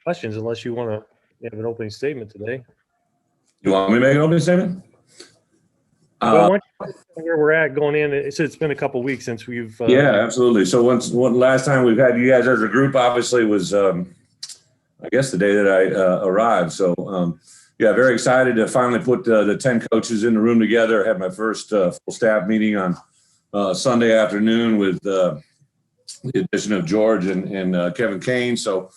questions unless you want to have an opening statement today. You want me to make an opening statement? Well, where we're at going in, it's been a couple of weeks since we've. Yeah, absolutely. So last time we've had you guys as a group, obviously, was I guess the day that I arrived. So yeah, very excited to finally put the 10 coaches in the room together. I had my first full staff meeting on Sunday afternoon with the addition of George and Kevin Kane. So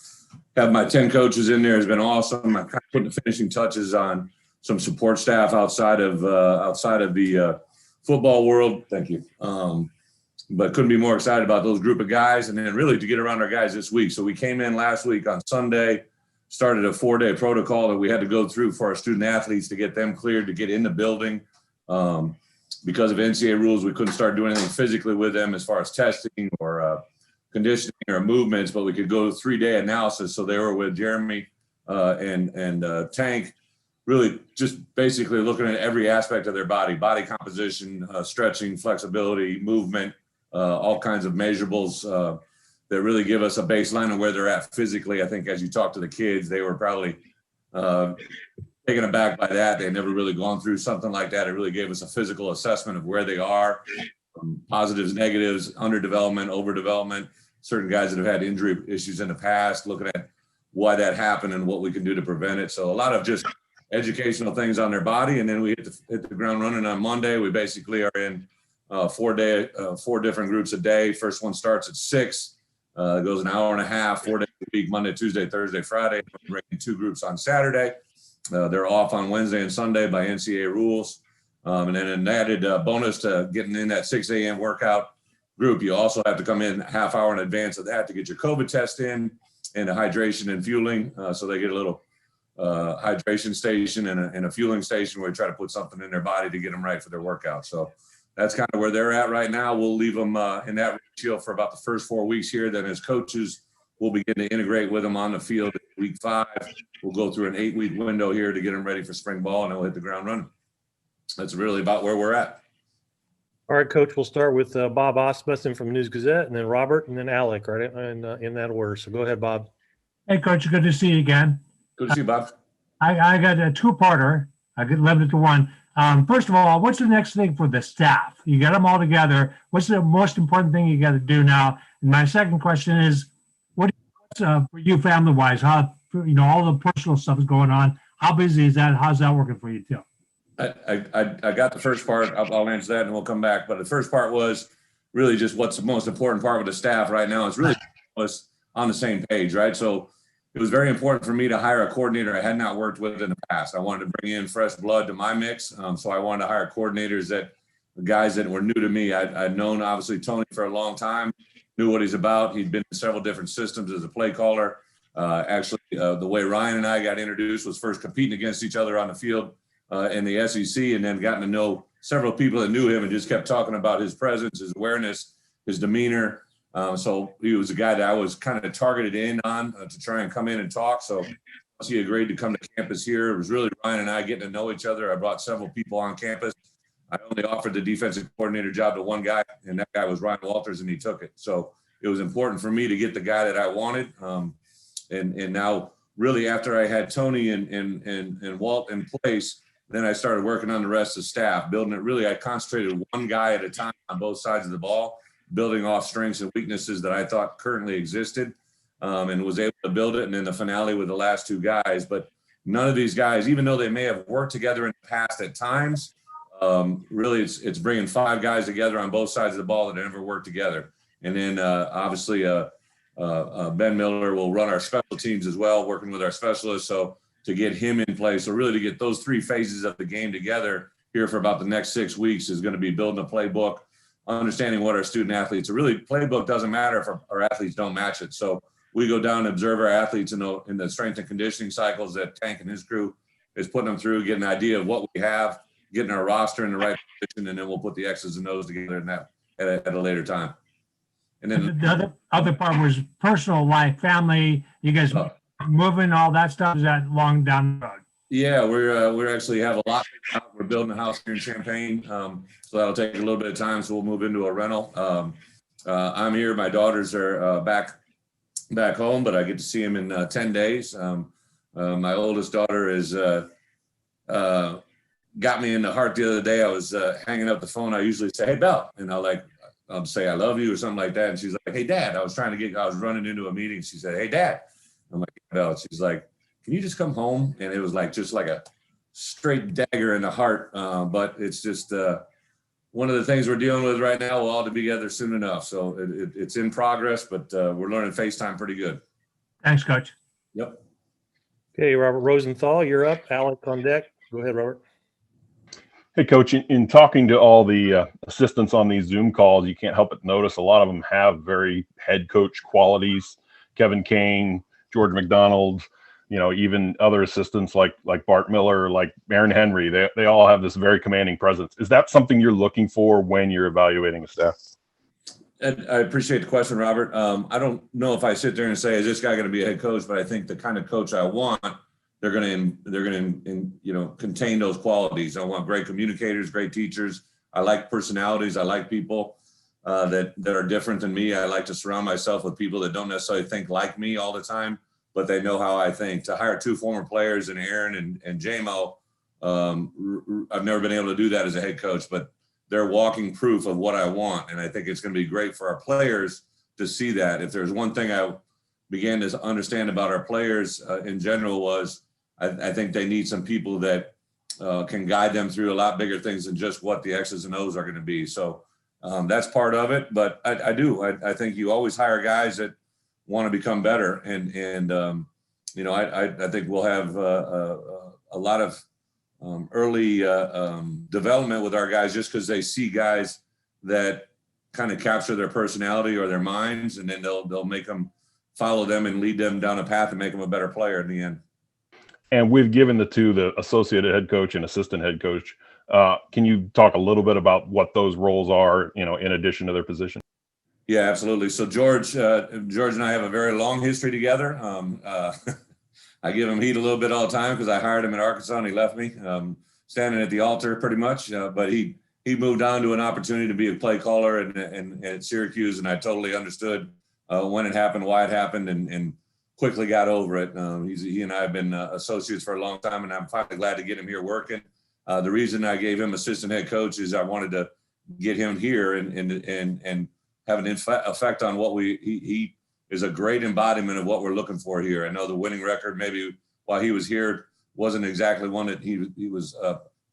have my 10 coaches in there has been awesome. I'm kind of putting the finishing touches on some support staff outside of the football world. Thank you. But couldn't be more excited about those group of guys, and then really to get around our guys this week. So we came in last week on Sunday, started a 4-day protocol that we had to go through for our student athletes to get them cleared to get in the building. Because of NCAA rules, we couldn't start doing anything physically with them as far as testing or conditioning or movements, but we could go 3-day analysis. So they were with Jeremy and Tank, really just basically looking at every aspect of their body composition, stretching, flexibility, movement, all kinds of measurables that really give us a baseline of where they're at physically. I think as you talk to the kids, they were probably taken aback by that. They never really gone through something like that. It really gave us a physical assessment of where they are, positives, negatives, underdevelopment, overdevelopment, certain guys that have had injury issues in the past, looking at why that happened and what we can do to prevent it. So a lot of just educational things on their body. And then we hit the ground running on Monday. We basically are in 4 different groups a day. First one starts at 6, goes an hour and a half, 4 days a week, Monday, Tuesday, Thursday, Friday. We're bringing 2 groups on Saturday. They're off on Wednesday and Sunday by NCAA rules. And then an added bonus to getting in that 6 a.m. workout group, you also have to come in a half hour in advance of that to get your COVID test in and a hydration and fueling. So they get a little hydration station and a fueling station where we try to put something in their body to get them right for their workout. So that's kind of where they're at right now. We'll leave them in that ratio for about the first 4 weeks here. Then as coaches, we'll begin to integrate with them on the field in week 5. We'll go through an 8-week window here to get them ready for spring ball, and then we'll hit the ground running. That's really about where we're at. All right, Coach, we'll start with Bob Osmussen from News Gazette, and then Robert, and then Alec, right, and in that order. So go ahead, Bob. Hey, Coach, good to see you again. Good to see you, Bob. I got a 2-parter. I could limit it to one. First of all, what's the next thing for the staff? You got them all together. What's the most important thing you got to do now? And my second question is, what's for you family-wise? How, all the personal stuff is going on. How busy is that? How's that working for you too? I got the first part. I'll answer that and we'll come back. But the first part was really just what's the most important part with the staff right now is really us on the same page, right? So it was very important for me to hire a coordinator I had not worked with in the past. I wanted to bring in fresh blood to my mix. So I wanted to hire coordinators guys that were new to me. I'd known obviously Tony for a long time, knew what he's about. He'd been in several different systems as a play caller. Actually, the way Ryan and I got introduced was first competing against each other on the field in the SEC, and then gotten to know several people that knew him and just kept talking about his presence, his awareness, his demeanor. So he was a guy that I was kind of targeted in on to try and come in and talk. So once he agreed to come to campus here, it was really Ryan and I getting to know each other. I brought several people on campus. I only offered the defensive coordinator job to one guy, and that guy was Ryan Walters, and he took it. So it was important for me to get the guy that I wanted. And now really after I had Tony and Walt in place, then I started working on the rest of the staff, building it. Really, I concentrated one guy at a time on both sides of the ball, building off strengths and weaknesses that I thought currently existed, and was able to build it. And then the finale with the last 2 guys. But none of these guys, even though they may have worked together in the past at times, really it's bringing 5 guys together on both sides of the ball that never worked together. And then obviously Ben Miller will run our special teams as well, working with our specialists. So to get him in place, so really to get those 3 phases of the game together here for about the next 6 weeks is going to be building a playbook, understanding what our student athletes are. Really, playbook doesn't matter if our athletes don't match it. So we go down and observe our athletes in the strength and conditioning cycles that Tank and his crew is putting them through, getting an idea of what we have, getting our roster in the right position, and then we'll put the X's and O's together in that at a later time. And then the other part was personal life, family. You guys moving, all that stuff. Is that long down the road? Yeah, we're actually have a lot. We're building a house here in Champaign, so that'll take a little bit of time. So we'll move into a rental. I'm here. My daughters are back back home, but I get to see him in 10 days. My oldest daughter is got me in the heart the other day. I was hanging up the phone. I usually say, "Hey, Belle," and I'll say, "I love you," or something like that. And she's like, "Hey, Dad." I was running into a meeting. She said, "Hey, Dad." I'm like, "Belle." She's like, "Can you just come home?" And it was like, just like a straight dagger in the heart. But it's just one of the things we're dealing with right now. We'll all be together soon enough. So it's in progress, but we're learning FaceTime pretty good. Thanks, Coach. Yep. Okay, Robert Rosenthal, you're up. Alec on deck. Go ahead, Robert. Hey, Coach, in talking to all the assistants on these Zoom calls, you can't help but notice a lot of them have very head coach qualities. Kevin Kane, George McDonald, even other assistants like Bart Miller, like Aaron Henry, they all have this very commanding presence. Is that something you're looking for when you're evaluating a staff? I appreciate the question, Robert. I don't know if I sit there and say, is this guy going to be a head coach? But I think the kind of coach I want, they're going to contain those qualities. I want great communicators, great teachers. I like personalities. I like people that are different than me. I like to surround myself with people that don't necessarily think like me all the time, but they know how I think. To hire two former players in Aaron and JMO, I've never been able to do that as a head coach, but they're walking proof of what I want. And I think it's going to be great for our players to see that. If there's one thing I began to understand about our players in general was I think they need some people that can guide them through a lot bigger things than just what the X's and O's are going to be. So that's part of it. But I think you always hire guys that want to become better. And I think we'll have a lot of early development with our guys just because they see guys that kind of capture their personality or their minds, and then they'll make them follow them and lead them down a path and make them a better player in the end. And we've given the associate head coach and assistant head coach. Can you talk a little bit about what those roles are, in addition to their position? Yeah, absolutely. So George and I have a very long history together. I give him heat a little bit all the time because I hired him in Arkansas and he left me standing at the altar pretty much. But he moved on to an opportunity to be a play caller and at Syracuse, and I totally understood when it happened, why it happened, and quickly got over it. He and I have been associates for a long time, and I'm finally glad to get him here working. The reason I gave him assistant head coach is I wanted to get him here and have an effect on what he is a great embodiment of what we're looking for here. I know the winning record, maybe while he was here, wasn't exactly one that he was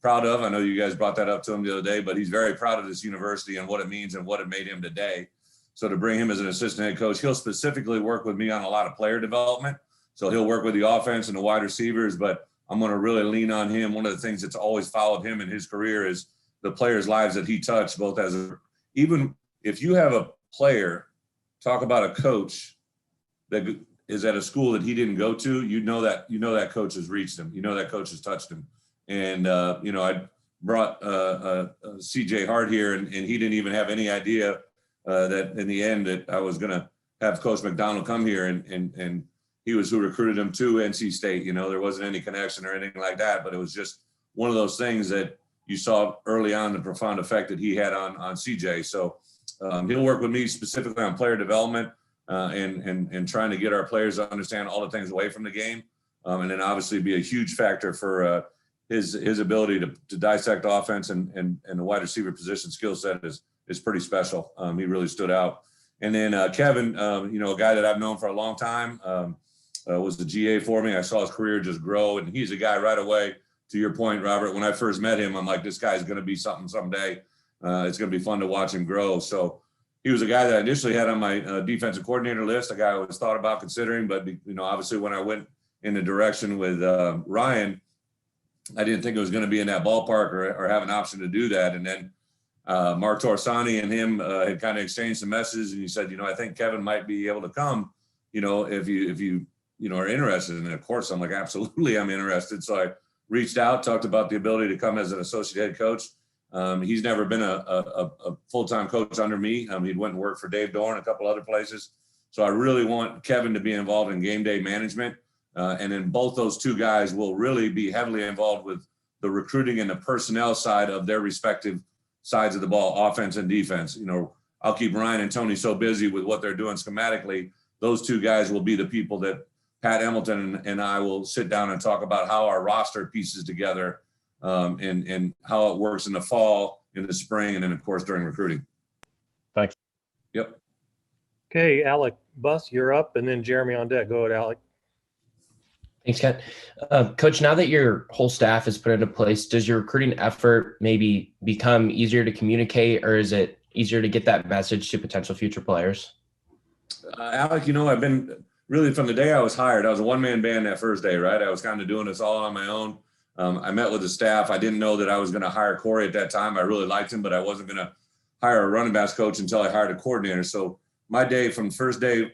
proud of. I know you guys brought that up to him the other day, but he's very proud of this university and what it means and what it made him today. So to bring him as an assistant head coach, he'll specifically work with me on a lot of player development. So he'll work with the offense and the wide receivers, but I'm going to really lean on him. One of the things that's always followed him in his career is the players' lives that he touched, both even if you have a player, talk about a coach that is at a school that he didn't go to, you know that coach has reached him. You know that coach has touched him. And, I brought CJ Hart here, and he didn't even have any idea that in the end that I was going to have Coach McDonald come here, and he was who recruited him to NC State. There wasn't any connection or anything like that, but it was just one of those things that you saw early on, the profound effect that he had on CJ. So he'll work with me specifically on player development and trying to get our players to understand all the things away from the game. And then obviously be a huge factor for his ability to dissect offense and the wide receiver position skill set is pretty special. He really stood out. And then Kevin, a guy that I've known for a long time, was the GA for me. I saw his career just grow, and he's a guy right away. To your point, Robert, when I first met him, I'm like, this guy's going to be something someday. It's going to be fun to watch him grow. So he was a guy that I initially had on my defensive coordinator list, a guy I always thought about considering. But, obviously when I went in the direction with Ryan, I didn't think it was going to be in that ballpark or have an option to do that. And then Mark Torsani and him had kind of exchanged some messages, and he said, I think Kevin might be able to come, if you are interested. And of course, I'm like, absolutely, I'm interested. So I reached out, talked about the ability to come as an associate head coach. He's never been a full-time coach under me. He'd went and worked for Dave Dorn, a couple other places. So I really want Kevin to be involved in game day management. And then both those two guys will really be heavily involved with the recruiting and the personnel side of their respective sides of the ball, offense and defense. I'll keep Ryan and Tony so busy with what they're doing schematically those two guys will be the people that Pat Hamilton and I will sit down and talk about how our roster pieces together, and how it works in the fall, in the spring, and then of course during recruiting. Thanks. Yep. Okay, Alec Buss, you're up, and then Jeremy on deck. Go ahead, Alec. Thanks, Ken. Coach, now that your whole staff is put into place, does your recruiting effort maybe become easier to communicate, or is it easier to get that message to potential future players? Alec, I've been really from the day I was hired. I was a one-man band that first day, right? I was kind of doing this all on my own. I met with the staff. I didn't know that I was going to hire Corey at that time. I really liked him, but I wasn't going to hire a running backs coach until I hired a coordinator. So my day from first day,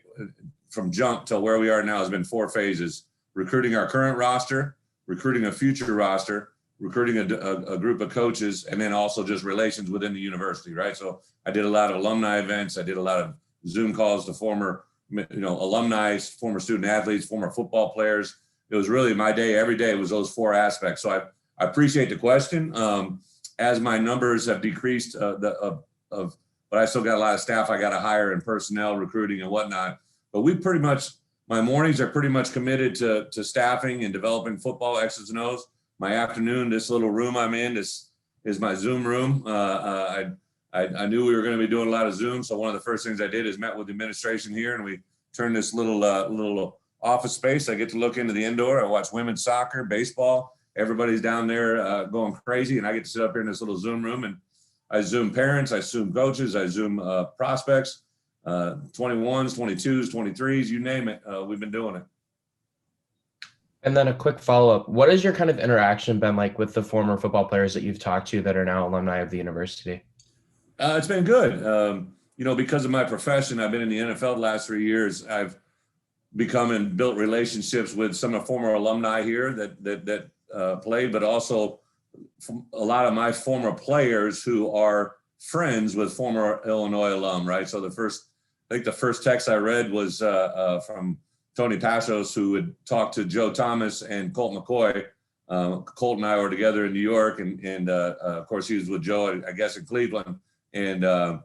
from jump till where we are now, has been 4 phases: recruiting our current roster, recruiting a future roster, recruiting a group of coaches, and then also just relations within the university, right? So I did a lot of alumni events. I did a lot of Zoom calls to former, alumni, former student athletes, former football players. It was really my day. Every day was those 4 aspects. So I appreciate the question. As my numbers have decreased, but I still got a lot of staff I got to hire in personnel, recruiting, and whatnot. But my mornings are pretty much committed to staffing and developing football X's and O's. My afternoon, this little room I'm in, this is my Zoom room. I knew we were going to be doing a lot of Zoom, so one of the first things I did is met with the administration here, and we turned this little office space. I get to look into the indoor. I watch women's soccer, baseball. Everybody's down there going crazy, and I get to sit up here in this little Zoom room, and I Zoom parents, I Zoom coaches, I Zoom prospects, 21s, 22s, 23s, you name it. We've been doing it. And then a quick follow-up. What has your kind of interaction been like with the former football players that you've talked to that are now alumni of the university? It's been good. Because of my profession, I've been in the NFL the last 3 years. I've become and built relationships with some of the former alumni here that played, but also a lot of my former players who are friends with former Illinois alum, right? So the first text I read was from Tony Passos, who had talked to Joe Thomas and Colt McCoy. Colt and I were together in New York, and of course he was with Joe, I guess, in Cleveland, and have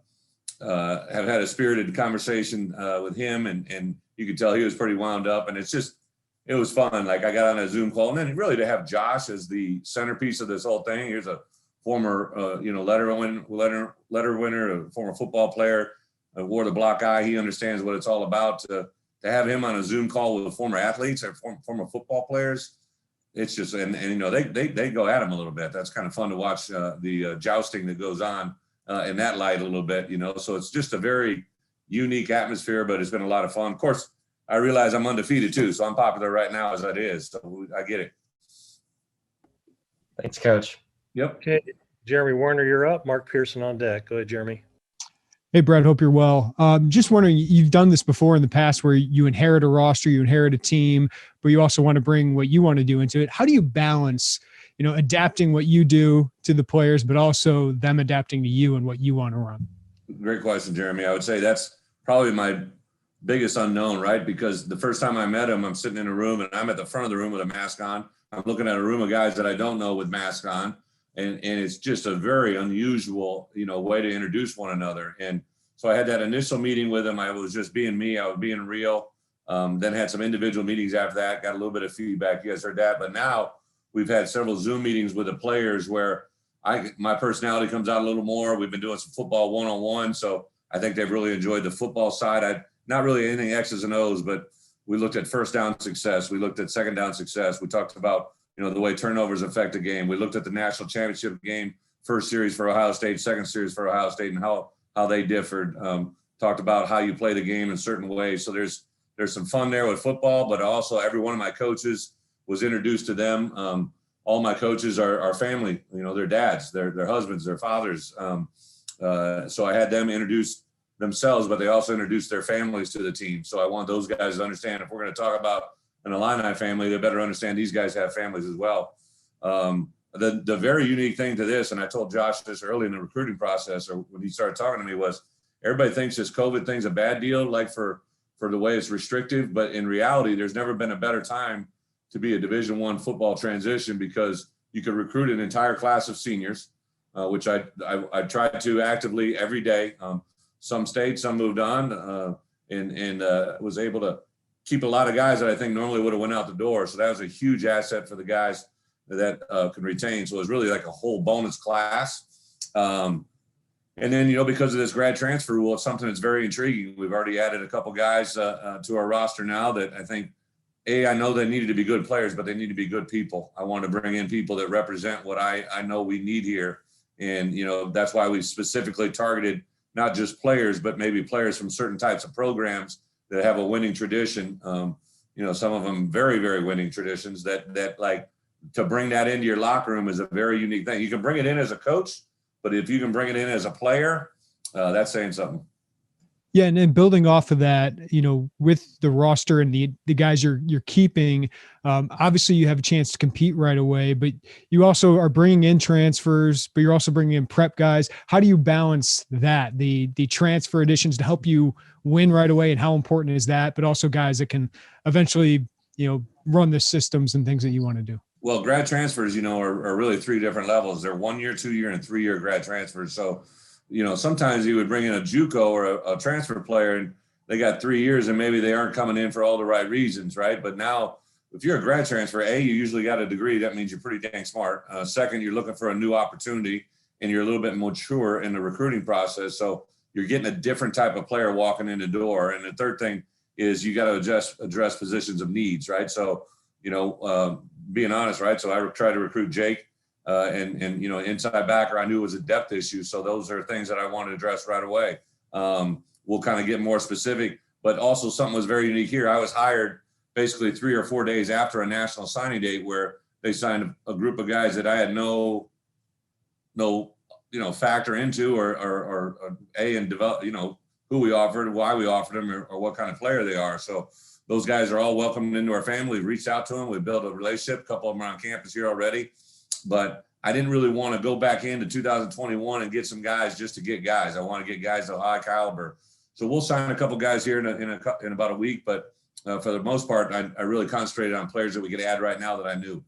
had a spirited conversation with him, and you could tell he was pretty wound up, and it was fun. Like, I got on a Zoom call, and then really to have Josh as the centerpiece of this whole thing. Here's a former, letter winner, a former football player, wore the black eye. He understands what it's all about. To have him on a Zoom call with former athletes or former football players, it's just, and they go at him a little bit. That's kind of fun to watch the jousting that goes on in that light a little bit, So it's just a very unique atmosphere, but it's been a lot of fun. Of course, I realize I'm undefeated too, so I'm popular right now as it is. So I get it. Thanks, Coach. Yep. Okay, Jeremy Warner, you're up. Mark Pearson on deck. Go ahead, Jeremy. Hey, Brett, hope you're well. Just wondering, you've done this before in the past where you inherit a roster, you inherit a team, but you also want to bring what you want to do into it. How do you balance, adapting what you do to the players, but also them adapting to you and what you want to run? Great question, Jeremy. I would say that's probably my biggest unknown, right? Because the first time I met him, I'm sitting in a room and I'm at the front of the room with a mask on. I'm looking at a room of guys that I don't know with masks on. And it's just a very unusual, way to introduce one another. And so I had that initial meeting with him. I was just being me. I was being real. Then had some individual meetings after that, got a little bit of feedback. You guys heard that. But now we've had several Zoom meetings with the players where my personality comes out a little more. We've been doing some football one-on-one. So I think they've really enjoyed the football side. Not really anything X's and O's, but we looked at first down success. We looked at second down success. We talked about, the way turnovers affect a game. We looked at the national championship game, first series for Ohio State, second series for Ohio State, and how they differed. Talked about how you play the game in certain ways. So there's some fun there with football, but also every one of my coaches was introduced to them. All my coaches are family, their dads, their husbands, their fathers. So I had them introduce themselves, but they also introduced their families to the team. So I want those guys to understand, if we're going to talk about an Illini family, they better understand these guys have families as well. The very unique thing to this, and I told Josh this early in the recruiting process, or when he started talking to me, was everybody thinks this COVID thing's a bad deal, like for the way it's restrictive. But in reality, there's never been a better time to be a Division I football transition, because you could recruit an entire class of seniors, which I tried to actively every day. Some stayed, some moved on. and was able to keep a lot of guys that I think normally would have went out the door. So that was a huge asset for the guys that can retain. So it was really like a whole bonus class. And then, because of this grad transfer rule, it's something that's very intriguing. We've already added a couple guys to our roster now that I think, I know they needed to be good players, but they need to be good people. I want to bring in people that represent what I know we need here. And, that's why we specifically targeted not just players, but maybe players from certain types of programs that have a winning tradition. Some of them very, very winning traditions that like to bring that into your locker room is a very unique thing. You can bring it in as a coach, but if you can bring it in as a player, that's saying something. Yeah, and then building off of that, with the roster and the guys you're keeping, obviously you have a chance to compete right away, but you also are bringing in transfers, but you're also bringing in prep guys. How do you balance that, the transfer additions to help you win right away, and how important is that, but also guys that can eventually, run the systems and things that you want to do? Well, grad transfers, are really three different levels. They're 1 year, 2 year, and 3 year grad transfers. So, sometimes you would bring in a JUCO or a transfer player and they got 3 years and maybe they aren't coming in for all the right reasons, right? But now, if you're a grad transfer, you usually got a degree. That means you're pretty dang smart. Second, you're looking for a new opportunity and you're a little bit mature in the recruiting process. So you're getting a different type of player walking in the door. And the third thing is you got to address positions of needs, right? So, being honest, right? So I tried to recruit Jake. And inside backer, I knew it was a depth issue. So those are things that I want to address right away. We'll kind of get more specific, but also something was very unique here. I was hired basically 3 or 4 days after a national signing date where they signed a group of guys that I had no factor into or and develop, who we offered, why we offered them, or what kind of player they are. So those guys are all welcomed into our family. We reached out to them. We built a relationship. A couple of them are on campus here already. But I didn't really want to go back into 2021 and get some guys just to get guys. I want to get guys of high caliber. So we'll sign a couple guys here in about a week. But for the most part, I really concentrated on players that we could add right now that I knew.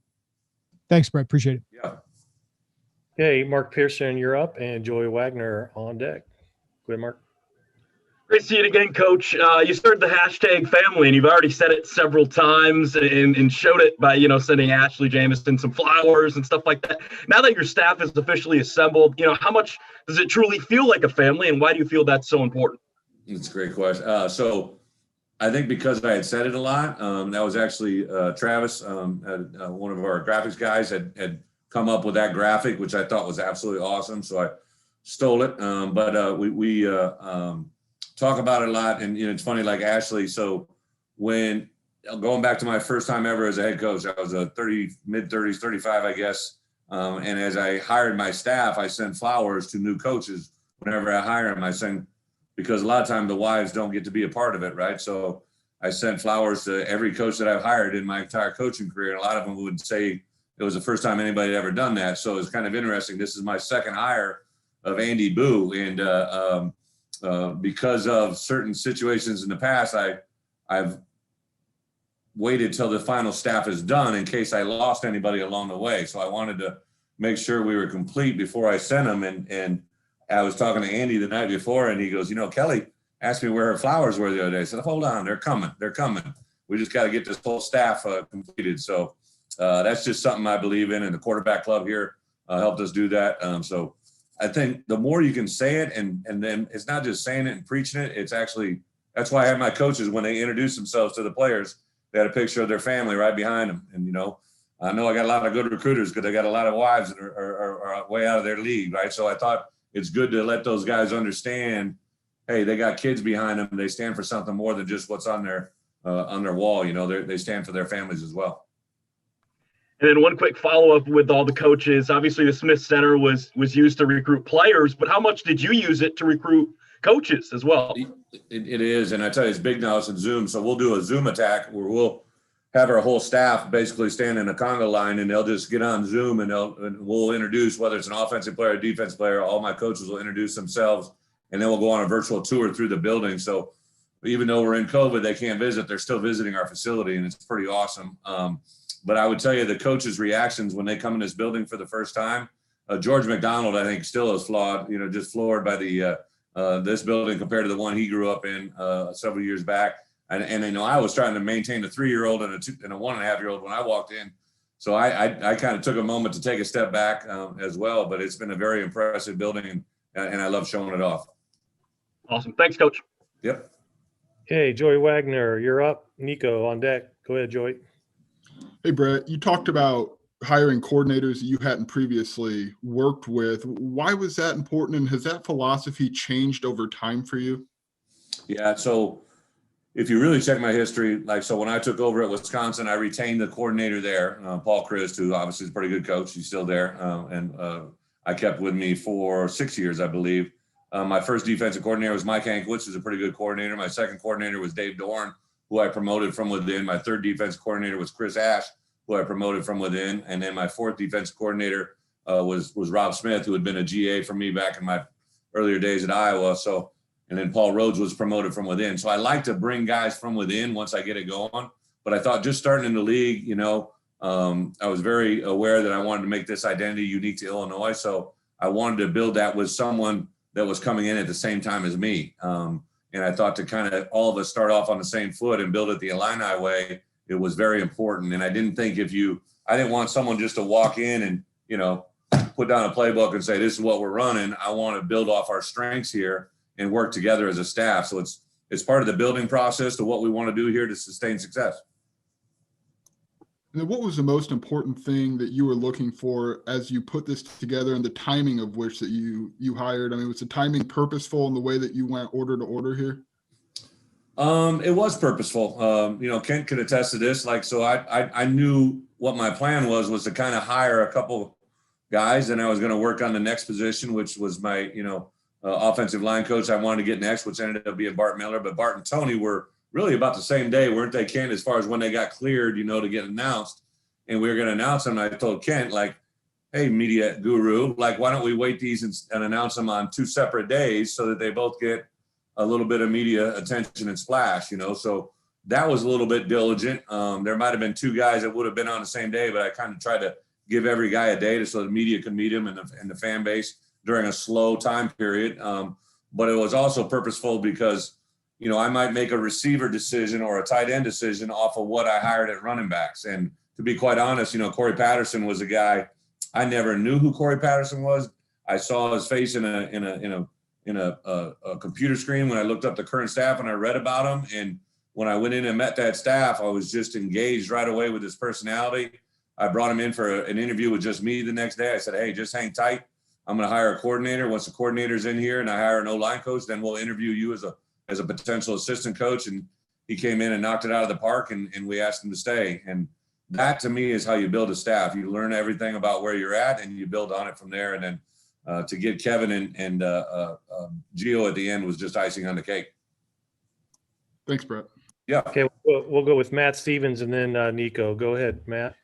Thanks, Bret. Appreciate it. Yeah. Okay, Mark Pearson, you're up, and Joey Wagner on deck. Go ahead, Mark. Great to see you again, Coach. You started the hashtag family, and you've already said it several times and showed it by, sending Ashley Jamison some flowers and stuff like that. Now that your staff is officially assembled, how much does it truly feel like a family, and why do you feel that's so important? That's a great question. So I think because I had said it a lot, that was actually Travis, one of our graphics guys, had come up with that graphic, which I thought was absolutely awesome. So I stole it. But we talk about it a lot. And, it's funny, like Ashley. So when going back to my first time ever as a head coach, I was a mid-30s, 35, I guess. And as I hired my staff, I sent flowers to new coaches whenever I hire them. I send, because a lot of times the wives don't get to be a part of it, right? So I sent flowers to every coach that I've hired in my entire coaching career. And a lot of them would say it was the first time anybody had ever done that. So it's kind of interesting. This is my second hire of Andy Boo. And because of certain situations in the past, I've waited till the final staff is done in case I lost anybody along the way. So I wanted to make sure we were complete before I sent them. And I was talking to Andy the night before, and he goes, Kelly asked me where her flowers were the other day. I said, hold on, they're coming. We just got to get this whole staff completed. So that's just something I believe in. And the quarterback club here helped us do that. So I think the more you can say it, and then it's not just saying it and preaching it. It's actually, that's why I have my coaches, when they introduce themselves to the players, they had a picture of their family right behind them. And, I know I got a lot of good recruiters because they got a lot of wives that are way out of their league, right? So I thought it's good to let those guys understand, hey, they got kids behind them. They stand for something more than just what's on their wall. They stand for their families as well. And then one quick follow-up with all the coaches. Obviously, the Smith Center was used to recruit players, but how much did you use it to recruit coaches as well? It is, and I tell you, it's big now. It's in Zoom, so we'll do a Zoom attack where we'll have our whole staff basically stand in a conga line, and they'll just get on Zoom, and we'll introduce, whether it's an offensive player or defensive player, all my coaches will introduce themselves, and then we'll go on a virtual tour through the building. So even though we're in COVID, they can't visit, they're still visiting our facility, and it's pretty awesome. But I would tell you the coaches' reactions when they come in this building for the first time, George McDonald, I think, still is flawed, just floored by the this building compared to the one he grew up in several years back. And I was trying to maintain a 3-year-old and a 1.5-year-old when I walked in. So I kind of took a moment to take a step back as well, but it's been a very impressive building, and I love showing it off. Awesome. Thanks, Coach. Yep. Okay, Joey Wagner, you're up. Nico on deck. Go ahead, Joey. Hey, Bret, you talked about hiring coordinators that you hadn't previously worked with. Why was that important, and has that philosophy changed over time for you? Yeah, so if you really check my history, so when I took over at Wisconsin, I retained the coordinator there, Paul Christ, who obviously is a pretty good coach. He's still there. And I kept with me for 6 years, I believe. My first defensive coordinator was Mike Hankwitz, who's a pretty good coordinator. My second coordinator was Dave Dorn, who I promoted from within. My third defensive coordinator was Chris Ash, who I promoted from within. And then my fourth defensive coordinator was Rob Smith, who had been a GA for me back in my earlier days at Iowa. And then Paul Rhodes was promoted from within. So I like to bring guys from within once I get it going. But I thought just starting in the league, I was very aware that I wanted to make this identity unique to Illinois. So I wanted to build that with someone that was coming in at the same time as me. And I thought to kind of all of us start off on the same foot and build it the Illini way, it was very important. And I didn't think I didn't want someone just to walk in and, put down a playbook and say, this is what we're running. I want to build off our strengths here and work together as a staff. So it's part of the building process to what we want to do here to sustain success. And then what was the most important thing that you were looking for as you put this together, and the timing of which that you hired? I mean, was the timing purposeful in the way that you went order to order here? It was purposeful. Kent could attest to this. So I knew what my plan was to kind of hire a couple guys, and I was going to work on the next position, which was my, offensive line coach I wanted to get next, which ended up being Bart Miller. But Bart and Tony were really about the same day, weren't they, Kent, as far as when they got cleared, to get announced. And we were going to announce them. And I told Kent, hey, media guru, why don't we wait these and announce them on 2 separate days so that they both get a little bit of media attention and splash, So that was a little bit diligent. There might have been 2 guys that would have been on the same day, but I kind of tried to give every guy a day so the media could meet him and the fan base during a slow time period. But it was also purposeful because, I might make a receiver decision or a tight end decision off of what I hired at running backs. And to be quite honest, Corey Patterson was a guy, I never knew who Corey Patterson was. I saw his face in a computer screen when I looked up the current staff and I read about him. And when I went in and met that staff, I was just engaged right away with his personality. I brought him in for an interview with just me the next day. I said, hey, just hang tight. I'm going to hire a coordinator. Once the coordinator's in here and I hire an O-line coach, then we'll interview you as a potential assistant coach. And he came in and knocked it out of the park, and we asked him to stay. And that, to me, is how you build a staff. You learn everything about where you're at and you build on it from there. And then to get Kevin and Gio at the end was just icing on the cake. Thanks, Bret. Yeah. Okay, we'll go with Matt Stevens and then Nico. Go ahead, Matt.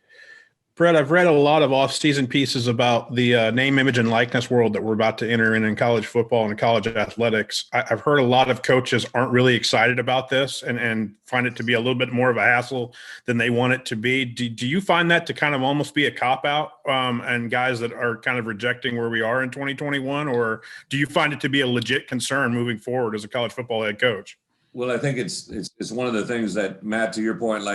Bret, I've read a lot of off-season pieces about the name, image, and likeness world that we're about to enter in college football and college athletics. I've heard a lot of coaches aren't really excited about this and find it to be a little bit more of a hassle than they want it to be. Do you find that to kind of almost be a cop-out and guys that are kind of rejecting where we are in 2021? Or do you find it to be a legit concern moving forward as a college football head coach? Well, I think it's one of the things that, Matt, to your point,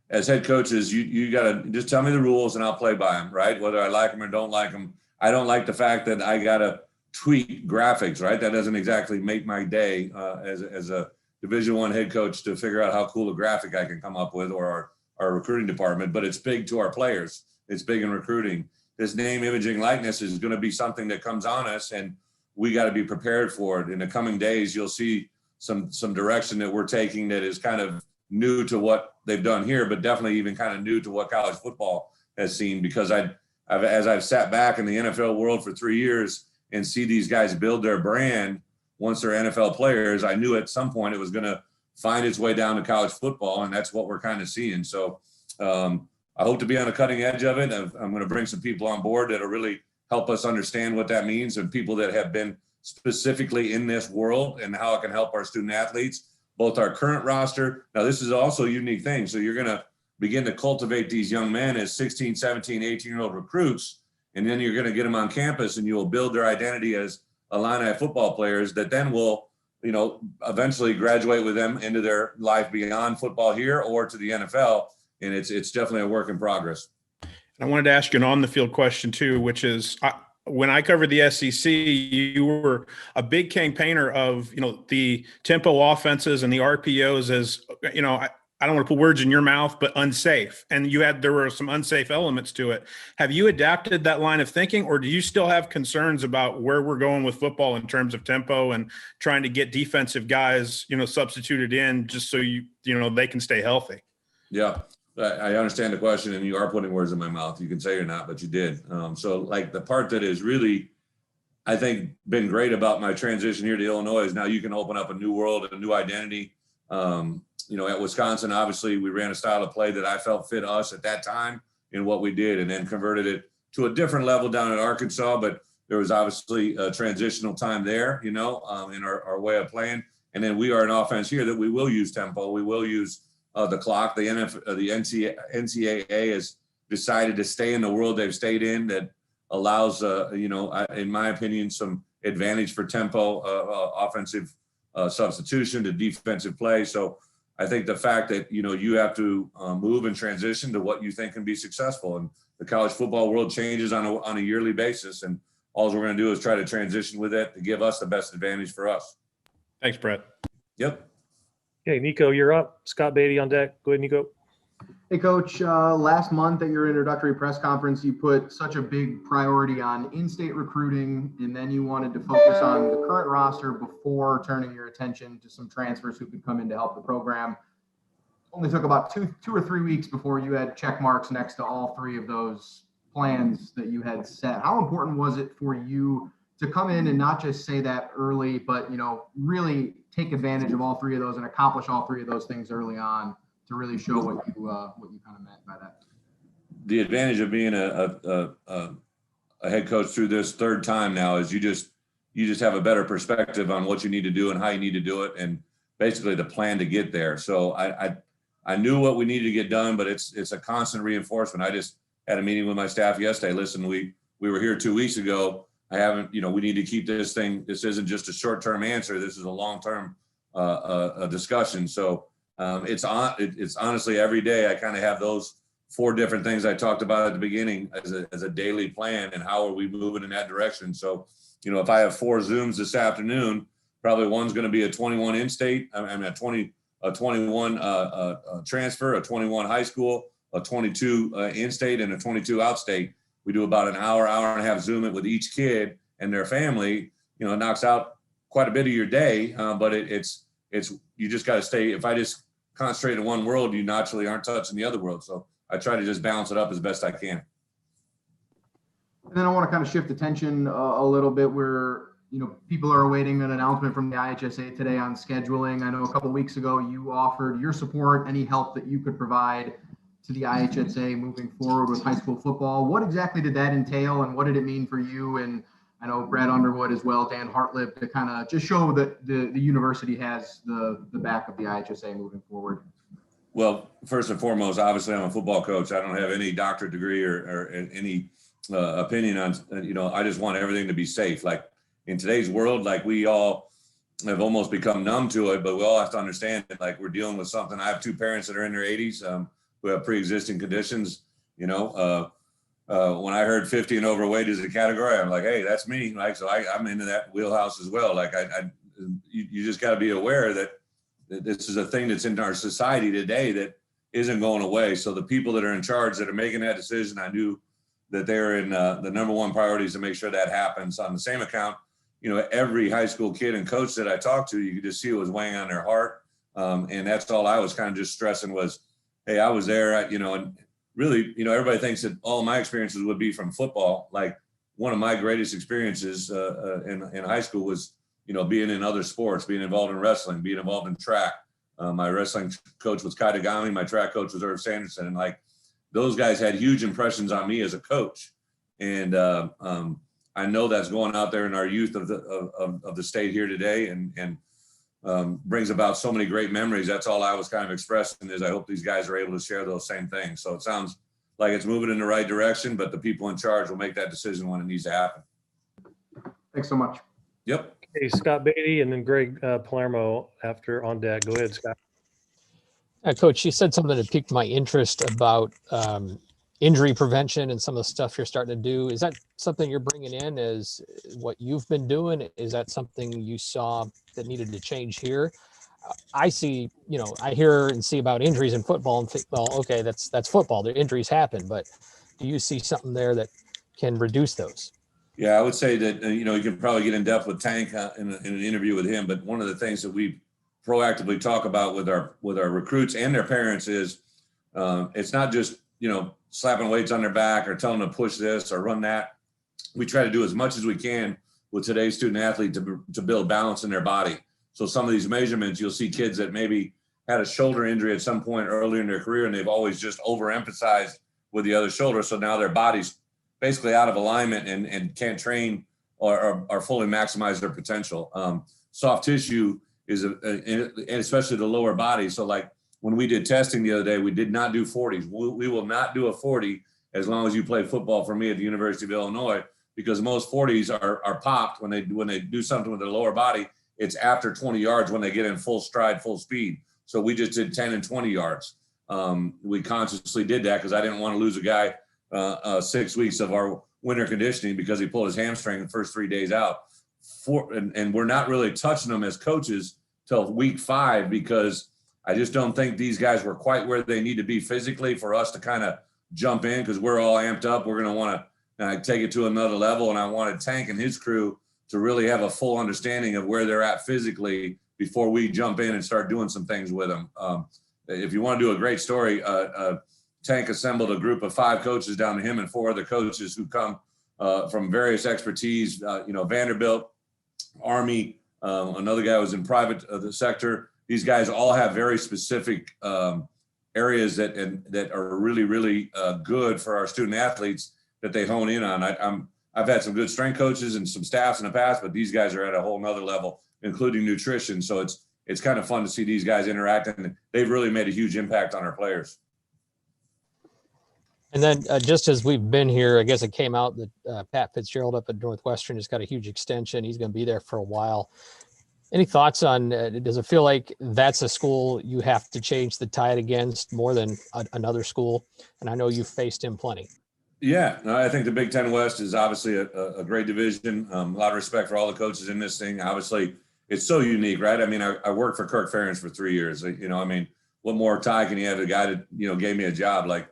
as head coaches, you got to just tell me the rules and I'll play by them, right? Whether I like them or don't like them. I don't like the fact that I got to tweak graphics, right? That doesn't exactly make my day as a Division I head coach to figure out how cool a graphic I can come up with, or our recruiting department. But it's big to our players. It's big in recruiting. This name, imaging, likeness is going to be something that comes on us, and we got to be prepared for it. In the coming days, you'll see some direction that we're taking that is kind of new to what they've done here, but definitely even kind of new to what college football has seen, because as I've sat back in the NFL world for 3 years and see these guys build their brand once they're NFL players, I knew at some point it was going to find its way down to college football, and that's what we're kind of seeing. So I hope to be on the cutting edge of it. I'm going to bring some people on board that'll really help us understand what that means, and people that have been specifically in this world and how it can help our student athletes, both our current roster. Now, this is also a unique thing. So you're going to begin to cultivate these young men as 16, 17, 18-year-old recruits, and then you're going to get them on campus and you'll build their identity as Illini football players that then will, eventually graduate with them into their life beyond football here or to the NFL. And it's definitely a work in progress. I wanted to ask you an on-the-field question too, which is, when I covered the SEC, you were a big campaigner of, the tempo offenses and the RPOs as, I don't want to put words in your mouth, but unsafe. And there were some unsafe elements to it. Have you adapted that line of thinking, or do you still have concerns about where we're going with football in terms of tempo and trying to get defensive guys, substituted in just so they can stay healthy? Yeah. I understand the question, and you are putting words in my mouth. You can say you're not, but you did. So like the part that is really, I think, been great about my transition here to Illinois is now you can open up a new world and a new identity. At Wisconsin, obviously we ran a style of play that I felt fit us at that time in what we did, and then converted it to a different level down in Arkansas. But there was obviously a transitional time there, in our way of playing. And then we are an offense here that we will use tempo. We will use the clock. The NCAA has decided to stay in the world they've stayed in that allows, in my opinion, some advantage for tempo, offensive substitution to defensive play. So I think the fact that, you have to move and transition to what you think can be successful. And the college football world changes on a yearly basis. And all we're going to do is try to transition with it to give us the best advantage for us. Thanks, Brett. Yep. Okay, Nico, you're up. Scott Beatty on deck. Go ahead, Nico. Hey, Coach. Last month at your introductory press conference, you put such a big priority on in-state recruiting, and then you wanted to focus on the current roster before turning your attention to some transfers who could come in to help the program. Only took about two or 3 weeks before you had check marks next to all three of those plans that you had set. How important was it for you to come in and not just say that early, but really take advantage of all three of those and accomplish all three of those things early on to really show what you kind of meant by that? The advantage of being a head coach through this third time now is you just have a better perspective on what you need to do and how you need to do it, and basically the plan to get there. So I knew what we needed to get done, but it's a constant reinforcement. I just had a meeting with my staff yesterday. Listen, we were here 2 weeks ago. I haven't, we need to keep this thing. This isn't just a short-term answer. This is a long-term discussion. So it's honestly every day I kind of have those 4 different things I talked about at the beginning as a daily plan, and how are we moving in that direction. So, if I have 4 Zooms this afternoon, probably one's going to be a 21 in-state, a 21 transfer, a 21 high school, a 22 in-state, and a 22 out-state. We do about an hour and a half Zoom it with each kid and their family. It knocks out quite a bit of your day, but it's you just got to stay. If I just concentrate in one world, you naturally aren't touching the other world. So I try to just balance it up as best I can. And then I want to kind of shift attention a little bit where, people are awaiting an announcement from the IHSA today on scheduling. I know a couple of weeks ago you offered your support, any help that you could provide to the IHSA moving forward with high school football. What exactly did that entail, and what did it mean for you? And I know Brad Underwood as well, Dan Hartlib, to kind of just show that the university has the back of the IHSA moving forward. Well, first and foremost, obviously I'm a football coach. I don't have any doctorate degree or any opinion on, I just want everything to be safe. Like in today's world, like we all have almost become numb to it, but we all have to understand that like we're dealing with something. I have 2 parents that are in their 80s who have pre-existing conditions. When I heard 50 and overweight as a category, I'm like, hey, that's me. Like, so I'm into that wheelhouse as well. Like you just got to be aware that this is a thing that's in our society today that isn't going away. So the people that are in charge that are making that decision, I knew that they're in the number one priority is to make sure that happens. On the same account, every high school kid and coach that I talked to, you could just see it was weighing on their heart. And that's all I was kind of just stressing was, hey, I was there, and really, everybody thinks that all my experiences would be from football. Like one of my greatest experiences in high school was, being in other sports, being involved in wrestling, being involved in track. My wrestling coach was Kai Dagami. My track coach was Irv Sanderson. And like those guys had huge impressions on me as a coach. And I know that's going out there in our youth of the state here today and brings about so many great memories. That's all I was kind of expressing is I hope these guys are able to share those same things. So it sounds like it's moving in the right direction, but the people in charge will make that decision when it needs to happen. Thanks so much. Yep. Okay, Scott Beatty and then Greg Palermo after on deck. Go ahead, Scott. Coach, you said something that piqued my interest about injury prevention and some of the stuff you're starting to do. Is that something you're bringing in as what you've been doing? Is that something you saw that needed to change here? I see, I hear and see about injuries in football and think, well, okay, that's football. The injuries happen, but do you see something there that can reduce those? Yeah, I would say that, you can probably get in depth with Tank in an interview with him, but one of the things that we proactively talk about with our recruits and their parents is it's not just, slapping weights on their back or telling them to push this or run that. We try to do as much as we can with today's student athlete to build balance in their body. So some of these measurements, you'll see kids that maybe had a shoulder injury at some point earlier in their career, and they've always just overemphasized with the other shoulder. So now their body's basically out of alignment and can't train or fully maximize their potential. Soft tissue is, and especially the lower body. So like when we did testing the other day, we did not do 40s. We will not do a 40 as long as you play football for me at the University of Illinois, because most 40s are popped when they do something with their lower body. It's after 20 yards when they get in full stride, full speed. So we just did 10 and 20 yards. We consciously did that because I didn't want to lose a guy 6 weeks of our winter conditioning because he pulled his hamstring the first 3 days out. And we're not really touching them as coaches till week 5 because I just don't think these guys were quite where they need to be physically for us to kind of jump in, because we're all amped up. We're going to want to take it to another level. And I wanted Tank and his crew to really have a full understanding of where they're at physically before we jump in and start doing some things with them. If you want to do a great story, Tank assembled a group of 5 coaches down to him and 4 other coaches who come from various expertise, Vanderbilt, Army, another guy was in private sector. These guys all have very specific areas that are really, really good for our student athletes that they hone in on. I've had some good strength coaches and some staffs in the past, but these guys are at a whole nother level, including nutrition. So it's kind of fun to see these guys interact, and they've really made a huge impact on our players. And then just as we've been here, I guess it came out that Pat Fitzgerald up at Northwestern has got a huge extension. He's going to be there for a while. Any thoughts on, does it feel like that's a school you have to change the tide against more than another school? And I know you've faced him plenty. Yeah, no, I think the Big Ten West is obviously a great division. A lot of respect for all the coaches in this thing. Obviously, it's so unique, right? I mean, I worked for Kirk Ferentz for 3 years. What more tie can you have? The guy that, gave me a job, like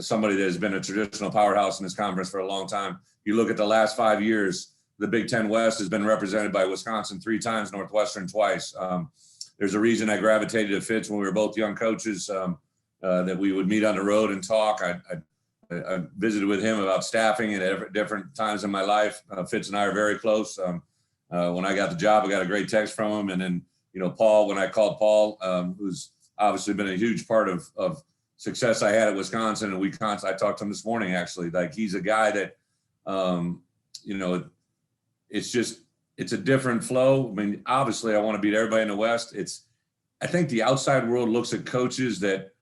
somebody that has been a traditional powerhouse in this conference for a long time. You look at the last 5 years, the Big Ten West has been represented by Wisconsin 3 times, Northwestern twice. There's a reason I gravitated to Fitz when we were both young coaches, that we would meet on the road and talk. I visited with him about staffing at different times in my life. Fitz and I are very close. When I got the job, I got a great text from him. And then, Paul, when I called Paul, who's obviously been a huge part of success I had at Wisconsin, and I talked to him this morning, actually. Like, he's a guy that, it's a different flow. I mean, obviously I want to beat everybody in the West. I think the outside world looks at coaches that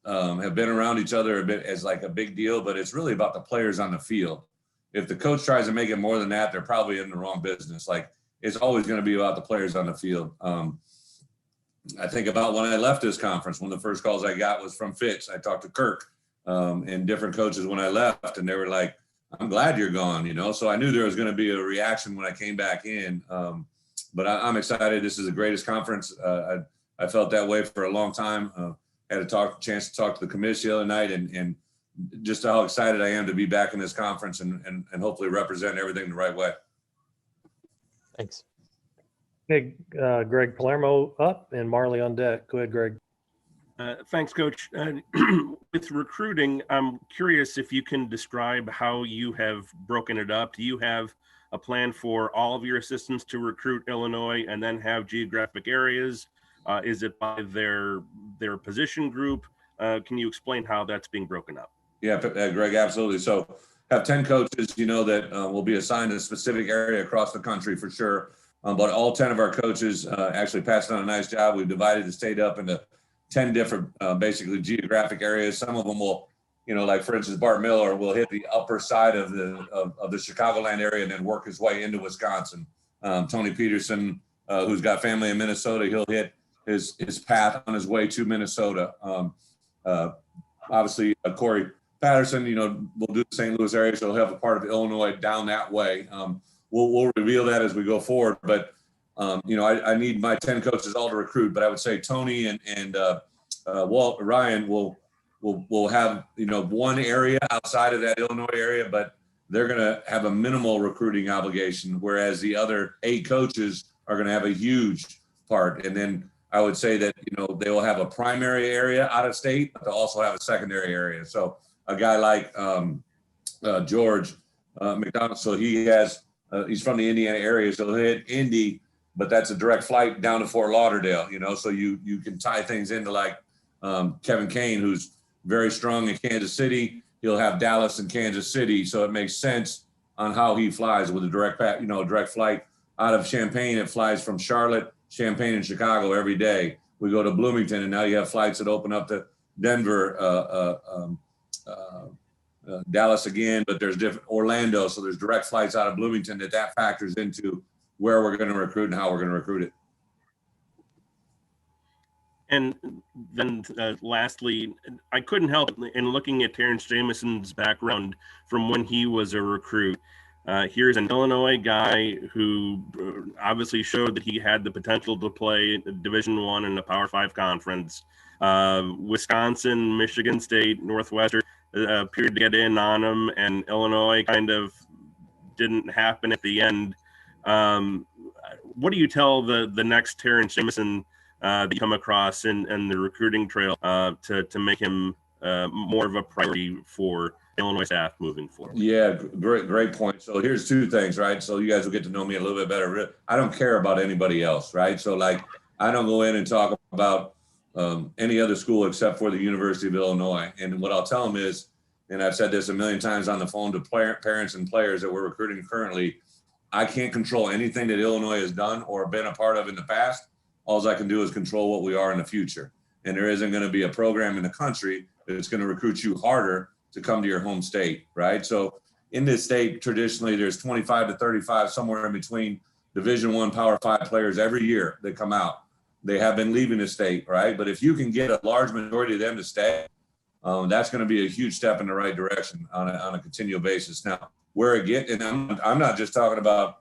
have been around each other a bit as like a big deal, but it's really about the players on the field. If the coach tries to make it more than that, they're probably in the wrong business. Like, it's always going to be about the players on the field. I think about when I left this conference, one of the first calls I got was from Fitz. I talked to Kirk and different coaches when I left, and they were like, I'm glad you're gone, So I knew there was going to be a reaction when I came back in. But I'm excited. This is the greatest conference. I felt that way for a long time. Had a chance to talk to the committee the other night, and just how excited I am to be back in this conference and hopefully represent everything the right way. Thanks. Okay, Greg Palermo up and Marley on deck. Go ahead, Greg. Thanks, Coach. With recruiting, I'm curious if you can describe how you have broken it up. Do you have a plan for all of your assistants to recruit Illinois and then have geographic areas? Is it by their position group? Can you explain how that's being broken up? Yeah, Greg, absolutely. So have 10 coaches, that will be assigned a specific area across the country for sure. But all 10 of our coaches actually Pat's done a nice job. We've divided the state up into 10 different, basically geographic areas. Some of them will, like for instance, Bart Miller will hit the upper side of the Chicagoland area and then work his way into Wisconsin. Tony Peterson, who's got family in Minnesota, he'll hit his path on his way to Minnesota. Obviously, Corey Patterson, will do the St. Louis area, so he'll have a part of Illinois down that way. We'll reveal that as we go forward. But, I need my 10 coaches all to recruit, but I would say Tony and Ryan will have, one area outside of that Illinois area, but they're going to have a minimal recruiting obligation, whereas the other 8 coaches are going to have a huge part. And then I would say that, they will have a primary area out of state, but they'll also have a secondary area. So a guy like George McDonald, so he's from the Indiana area, so he'll hit Indy, but that's a direct flight down to Fort Lauderdale, so you can tie things into like Kevin Kane, who's very strong in Kansas City. He'll have Dallas and Kansas City, so it makes sense on how he flies with a direct flight out of Champaign. It flies from Charlotte, Champaign, and Chicago every day. We go to Bloomington, and now you have flights that open up to Denver, Dallas again, but there's different Orlando, so there's direct flights out of Bloomington that factors into where we're going to recruit and how we're going to recruit it. And then lastly, I couldn't help in looking at Terrence Jamison's background from when he was a recruit. Here's an Illinois guy who obviously showed that he had the potential to play Division I in a Power 5 conference. Wisconsin, Michigan State, Northwestern appeared to get in on him, and Illinois kind of didn't happen at the end. What do you tell the next Terrence Jamison that you come across in the recruiting trail to make him more of a priority for Illinois staff moving forward? Yeah, great point. So here's 2 things, right? So you guys will get to know me a little bit better. I don't care about anybody else, right? So I don't go in and talk about any other school except for the University of Illinois. And what I'll tell them is, and I've said this a million times on the phone to parents and players that we're recruiting currently, I can't control anything that Illinois has done or been a part of in the past. All I can do is control what we are in the future. And there isn't going to be a program in the country that's going to recruit you harder to come to your home state, right? So in this state, traditionally, there's 25 to 35, somewhere in between Division I Power 5 players every year that come out. They have been leaving the state, right? But if you can get a large majority of them to stay, that's going to be a huge step in the right direction on a continual basis. Now, where it gets, and I'm not just talking about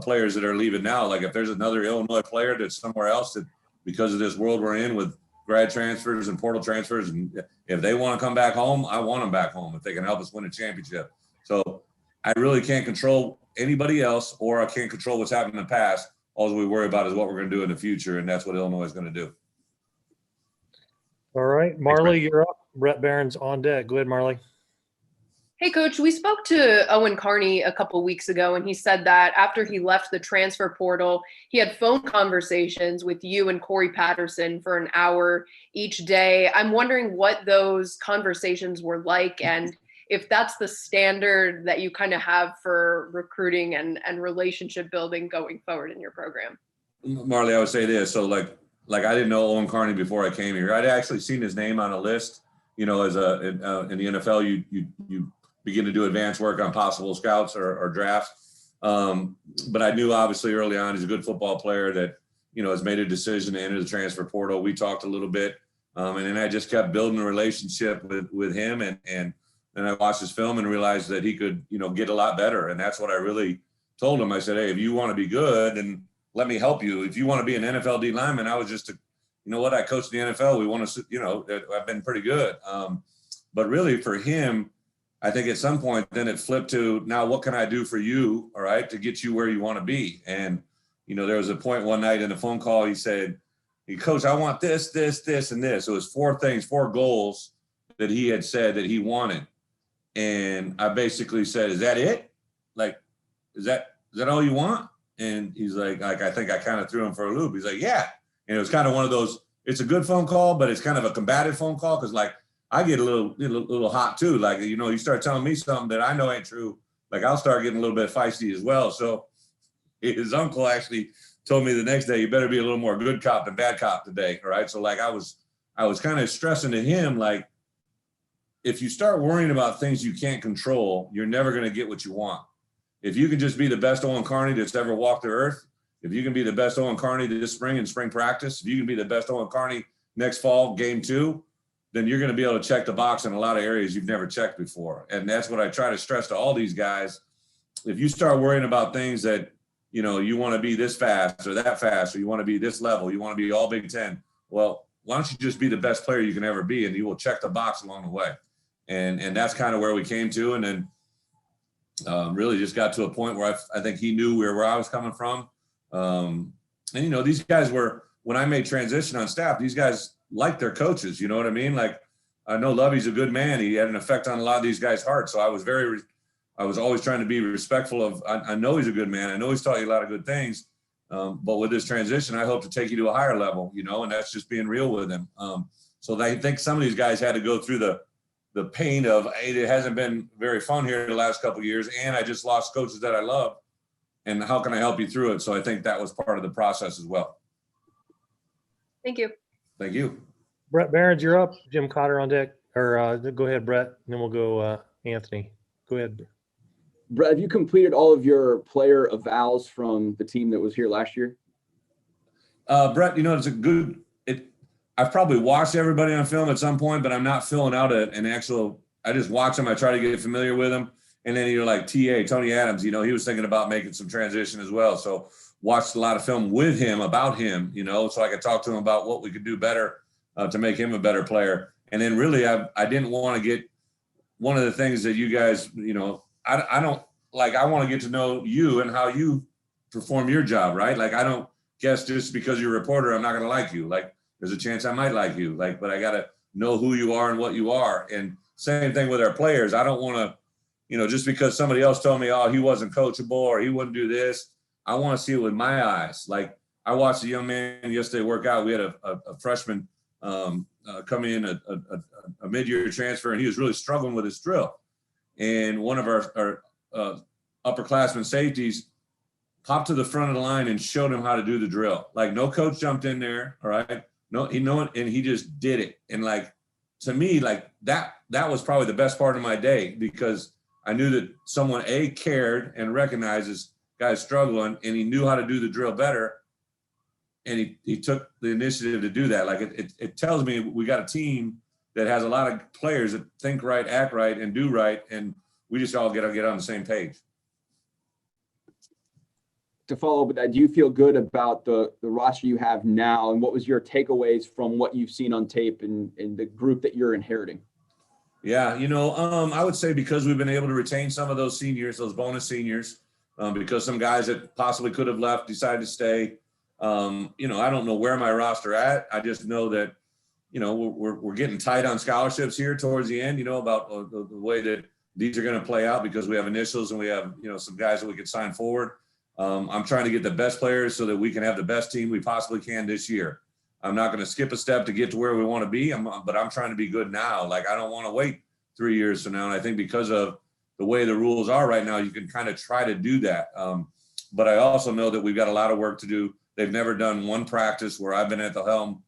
players that are leaving now. Like if there's another Illinois player that's somewhere else that because of this world we're in with grad transfers and portal transfers, and if they want to come back home, I want them back home if they can help us win a championship. So I really can't control anybody else, or I can't control what's happened in the past. All we worry about is what we're going to do in the future, and that's what Illinois is going to do. All right, Marley, you're up. Brett Barron's on deck. Go ahead, Marley. Hey, Coach, we spoke to Owen Carney a couple weeks ago, and he said that after he left the transfer portal, he had phone conversations with you and Corey Patterson for an hour each day. I'm wondering what those conversations were like, and if that's the standard that you kind of have for recruiting and relationship building going forward in your program. Marley, I would say this. So like I didn't know Owen Carney before I came here. I'd actually seen his name on a list, as in the NFL, you begin to do advanced work on possible scouts or drafts. But I knew obviously early on he's a good football player that, has made a decision to enter the transfer portal. We talked a little bit. And then I just kept building a relationship with him. And I watched his film and realized that he could, get a lot better. And that's what I really told him. I said, hey, if you want to be good, then let me help you. If you want to be an NFL D lineman, I was just I coached the NFL. We want to, I've been pretty good. But really for him, I think at some point then it flipped to now what can I do for you, all right, to get you where you want to be. And, there was a point one night in a phone call, he said, hey, Coach, I want this, this, this, and this. It was 4 goals that he had said that he wanted. And I basically said, is that it? Like, is that all you want? And he's like, I think I kind of threw him for a loop. He's like, yeah. And it was kind of one of those, it's a good phone call, but it's kind of a combative phone call. Cause like, I get a little hot too. Like, you start telling me something that I know ain't true. Like I'll start getting a little bit feisty as well. So his uncle actually told me the next day, you better be a little more good cop than bad cop today. All right. So like I was kind of stressing to him, like, if you start worrying about things you can't control, you're never going to get what you want. if you can just be the best Owen Carney that's ever walked the earth, if you can be the best Owen Carney this spring in spring practice, if you can be the best Owen Carney next fall, game 2, then you're going to be able to check the box in a lot of areas you've never checked before. And that's what I try to stress to all these guys. If you start worrying about things that, you want to be this fast or that fast, or you want to be this level, you want to be all Big Ten, well, why don't you just be the best player you can ever be, and you will check the box along the way. And that's kind of where we came to. And then really just got to a point where I think he knew where I was coming from. And, these guys were, when I made transition on staff, these guys like their coaches, you know what I mean? Like, I know Lovey's a good man. He had an effect on a lot of these guys' hearts. So I was always trying to be respectful of, I know he's a good man. I know he's taught you a lot of good things. But with this transition, I hope to take you to a higher level, and that's just being real with him. So I think some of these guys had to go through the pain of, hey, it hasn't been very fun here the last couple of years, and I just lost coaches that I love, and how can I help you through it? So I think that was part of the process as well. Thank you. Thank you. Brett Barons, you're up. Jim Cotter on deck. Or go ahead, Brett, and then we'll go Anthony. Go ahead. Brett, have you completed all of your player evals from the team that was here last year? Brett, it's I've probably watched everybody on film at some point, but I'm not filling out an actual, I just watch them. I try to get familiar with them. And then you're like Tony Adams, he was thinking about making some transition as well. So watched a lot of film with him about him, so I could talk to him about what we could do better to make him a better player. And then really, I didn't want to get one of the things that you guys, I don't like, I want to get to know you and how you perform your job, right? Like, I don't guess just because you're a reporter, I'm not going to like you. Like, there's a chance I might like you, but I got to know who you are and what you are. And same thing with our players. I don't want to, just because somebody else told me, oh, he wasn't coachable or he wouldn't do this. I want to see it with my eyes. Like, I watched a young man yesterday work out. We had a freshman come in, a mid-year transfer, and he was really struggling with his drill. And one of our upperclassmen safeties popped to the front of the line and showed him how to do the drill. Like, no coach jumped in there, all right? No, and he just did it. And to me, that was probably the best part of my day, because I knew that someone cared and recognizes guys struggling, and he knew how to do the drill better. And he took the initiative to do that. Like, it tells me we got a team that has a lot of players that think right, act right, and do right. And we just all get on the same page. To follow up with that, do you feel good about the roster you have now? And what was your takeaways from what you've seen on tape in the group that you're inheriting? Yeah, I would say because we've been able to retain some of those seniors, those bonus seniors, because some guys that possibly could have left decided to stay. I don't know where my roster at. I just know that, we're getting tight on scholarships here towards the end, about the way that these are going to play out, because we have initials and we have, some guys that we could sign forward. I'm trying to get the best players so that we can have the best team we possibly can this year. I'm not going to skip a step to get to where we want to be, but I'm trying to be good now. Like, I don't want to wait 3 years from now. And I think because of the way the rules are right now, you can kind of try to do that. But I also know that we've got a lot of work to do. They've never done one practice where I've been at the helm,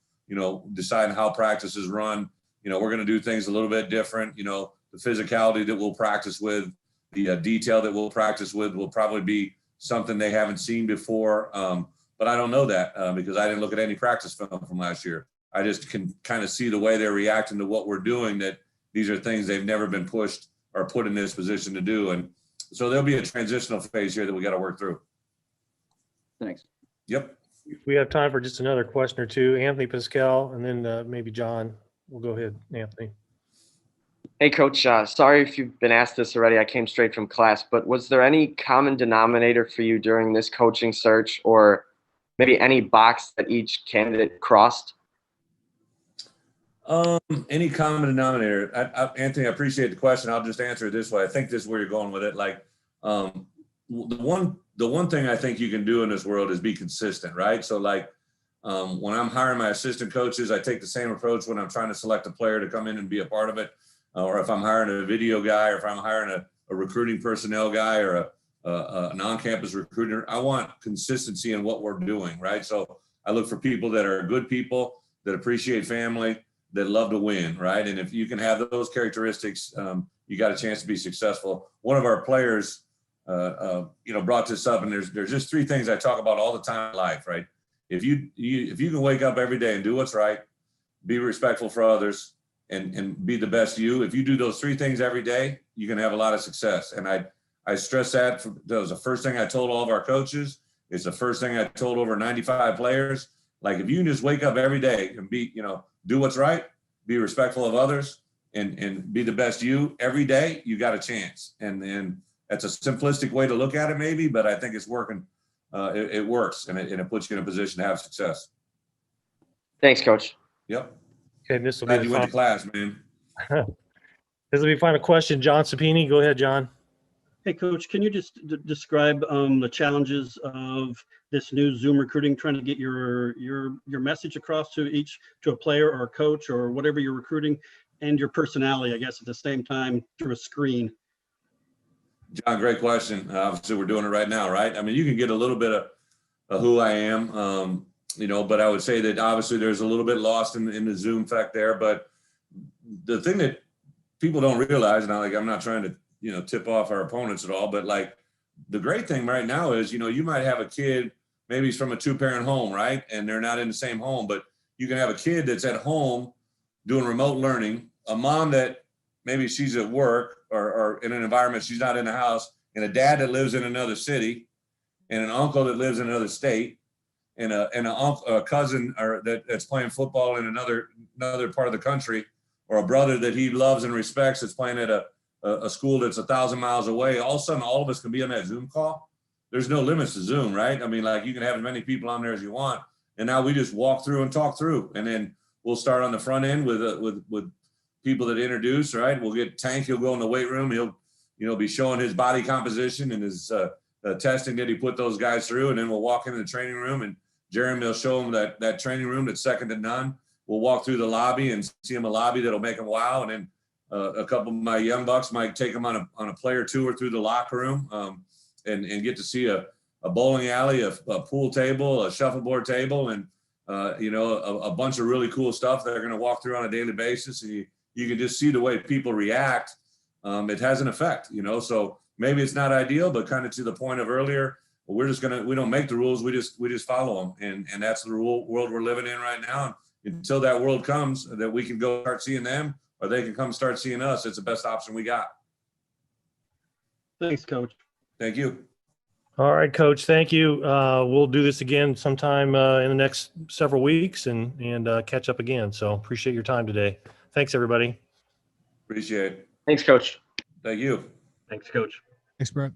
deciding how practice is run. We're going to do things a little bit different. The physicality that we'll practice with, the detail that we'll practice with will probably be something they haven't seen before. But I don't know that because I didn't look at any practice film from last year. I just can kind of see the way they're reacting to what we're doing, that these are things they've never been pushed or put in this position to do. And so there'll be a transitional phase here that we got to work through. Thanks. Yep. We have time for just another question or two. Anthony Pascal, and then maybe John. We'll go ahead, Anthony. Hey, Coach. Sorry if you've been asked this already. I came straight from class, but was there any common denominator for you during this coaching search, or maybe any box that each candidate crossed? Any common denominator? Anthony, I appreciate the question. I'll just answer it this way. I think this is where you're going with it. Like, the one thing I think you can do in this world is be consistent, right? So like, when I'm hiring my assistant coaches, I take the same approach when I'm trying to select a player to come in and be a part of it. Or if I'm hiring a video guy, or if I'm hiring a recruiting personnel guy, or an on-campus recruiter, I want consistency in what we're doing, right? So I look for people that are good people, that appreciate family, that love to win, right? And if you can have those characteristics, you got a chance to be successful. One of our players brought this up, and there's just three things I talk about all the time in life, right? If you can wake up every day and do what's right, be respectful for others, and be the best you. If you do those three things every day, you can have a lot of success. And I stress that. That was the first thing I told all of our coaches. It's the first thing I told over 95 players. Like, if you can just wake up every day and do what's right, be respectful of others, and be the best you every day, you got a chance. And that's a simplistic way to look at it, maybe, but I think it's working. It works, and it puts you in a position to have success. Thanks, Coach. Yep. Okay, this will Glad be you the went to class, man. This will be final question. John Sapini, go ahead, John. Hey, Coach, can you just describe the challenges of this new Zoom recruiting, trying to get your message across to a player or a coach or whatever you're recruiting, and your personality, I guess, at the same time through a screen? John, great question. Obviously, we're doing it right now, right? I mean, you can get a little bit of who I am, but I would say that obviously there's a little bit lost in the Zoom effect there. But the thing that people don't realize, and I'm not trying to, tip off our opponents at all, but like, the great thing right now is, you might have a kid, maybe he's from a 2-parent home, right? And they're not in the same home, but you can have a kid that's at home doing remote learning, a mom that maybe she's at work or in an environment she's not in the house, and a dad that lives in another city, and an uncle that lives in another state, and a cousin that's playing football in another part of the country, or a brother that he loves and respects that's playing at a school that's 1,000 miles away. All of a sudden, all of us can be on that Zoom call. There's no limits to Zoom, right? I mean, like, you can have as many people on there as you want. And now we just walk through and talk through, and then we'll start on the front end with people that introduce, right? We'll get Tank. He'll go in the weight room. He'll be showing his body composition and his testing that he put those guys through. And then we'll walk into the training room, and Jeremy will show him that training room that's second to none. We'll walk through the lobby and see him a lobby that'll make him wow. And then a couple of my young bucks might take him on a player tour through the locker room, and get to see a bowling alley, a pool table, a shuffleboard table, and a bunch of really cool stuff that they're going to walk through on a daily basis. And you can just see the way people react. It has an effect, so maybe it's not ideal, but kind of to the point of earlier, we don't make the rules. We just follow them. And that's the world we're living in right now. And until that world comes that we can go start seeing them, or they can come start seeing us, it's the best option we got. Thanks, Coach. Thank you. All right, Coach. Thank you. We'll do this again sometime in the next several weeks and catch up again. So appreciate your time today. Thanks, everybody. Appreciate it. Thanks, Coach. Thank you. Thanks, Coach. Thanks, Brett.